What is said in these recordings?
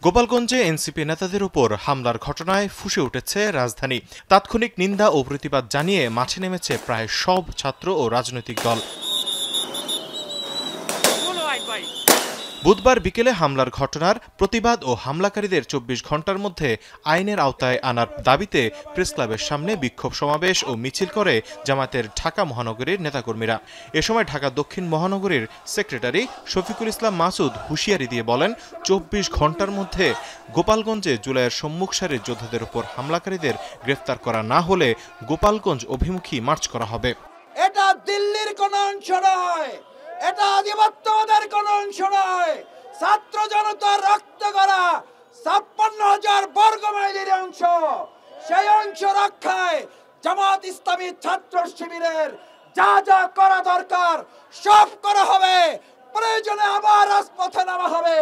গোপালগঞ্জে এনসিপি নেতাদের উপর হামলার ঘটনায় ফুঁসে উঠেছে রাজধানী। তাৎক্ষণিক নিন্দা ও প্রতিবাদ জানিয়ে মাঠে নেমেছে প্রায় সব ছাত্র ও রাজনৈতিক দল। বুধবার বিকেলে হামলার ঘটনার প্রতিবাদ ও হামলাকারীদের ২৪ ঘণ্টার মধ্যে আইনের আওতায় আনার দাবিতে প্রেসক্লাবের সামনে বিক্ষোভ সমাবেশ ও মিছিল করে জামায়াতের ঢাকা মহানগরীর নেতাকর্মীরা। এ সময় ঢাকা দক্ষিণ মহানগরীর সেক্রেটারি শফিকুল ইসলাম মাসুদ হুঁশিয়ারি দিয়ে বলেন, ২৪ ঘণ্টার মধ্যে গোপালগঞ্জে জুলাইয়ের সম্মুখ সারির যোদ্ধাদের উপর হামলাকারীদের গ্রেফতার করা না হলে গোপালগঞ্জ অভিমুখী মার্চ করা হবে। এটা দিল্লির কোন অংশ নয়, এটা আধিপত্যবাদের কোন অংশ নয়, ছাত্র জনতার রক্ত করা ৫৬,০০০ বর্গ মাইলের অংশ। সেই অংশ রক্ষায় জামাত ইসলামী ছাত্র শিবিরের যা যা করা দরকার সব করা হবে, প্রয়োজনে আবার রাজপথে নামা হবে।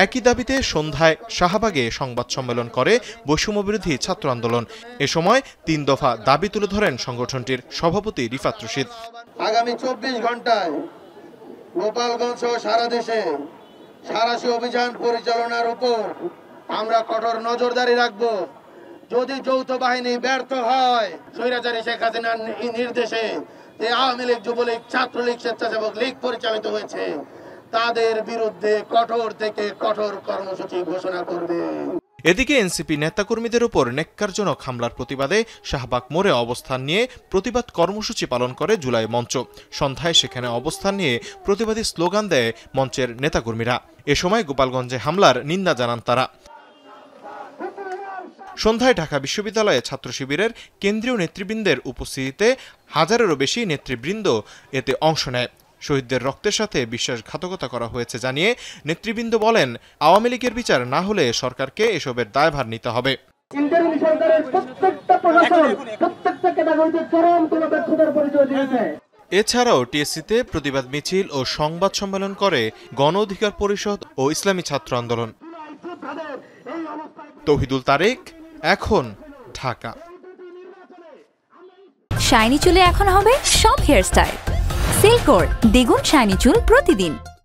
একই দাবিতে সন্ধ্যায় শাহবাগে সংবাদ সম্মেলন করে বৈষম্যবিরোধী ছাত্র আন্দোলন। এ সময় ৩ দফা দাবি তুলে ধরেন সংগঠনটির সভাপতি রিফাত রশিদ। আগামী ২৪ ঘণ্টায় গোপালগঞ্জ সহ সারা দেশে সাঁড়াশি অভিযান পরিচালনার উপর আমরা কঠোর নজরদারি রাখব। যদি যৌথ বাহিনী ব্যর্থ হয়, স্বৈরাচারী শেখ হাসিনার নির্দেশে যে আওয়ামী লীগ, যুবলীগ, ছাত্রলীগ, স্বেচ্ছাসেবক লীগ পরিচালিত হয়েছে, তাদের বিরুদ্ধে কঠোর থেকে কঠোর কর্মসূচি ঘোষণা করবে। এদিকে এনসিপি নেতাকর্মীদের উপর নেক্কারজনক হামলার প্রতিবাদে শাহবাগ মোড়ে অবস্থান নিয়ে প্রতিবাদ কর্মসূচি পালন করে জুলাই মঞ্চ। সন্ধ্যায় সেখানে অবস্থান নিয়ে প্রতিবাদী স্লোগান দেয় মঞ্চের নেতাকর্মীরা। এ সময় গোপালগঞ্জে হামলার নিন্দা জানান তারা। সন্ধ্যায় ঢাকা বিশ্ববিদ্যালয়ে ছাত্র শিবিরের কেন্দ্রীয় নেতৃবৃন্দের উপস্থিতিতে হাজারেরও বেশি নেতৃবৃন্দ এতে অংশ নেয়। শহীদদের রক্তের সাথে বিশ্বাসঘাতকতা করা হয়েছে জানিয়ে নেতৃবৃন্দ বলেন, আওয়ামী লীগের বিচার না হলে সরকারকে এসবের দায়ভার নিতে হবে। এছাড়াও টিএসসিতে প্রতিবাদ মিছিল ও সংবাদ সম্মেলন করে গণ অধিকার পরিষদ ও ইসলামী ছাত্র আন্দোলন। তৌহিদুল তারেক, এখন, ঢাকা। শাইনি চুলে এখন হবে সব হেয়ারস্টাইল। সিল্কোর দ্বিগুণ শাইনি চুল প্রতিদিন।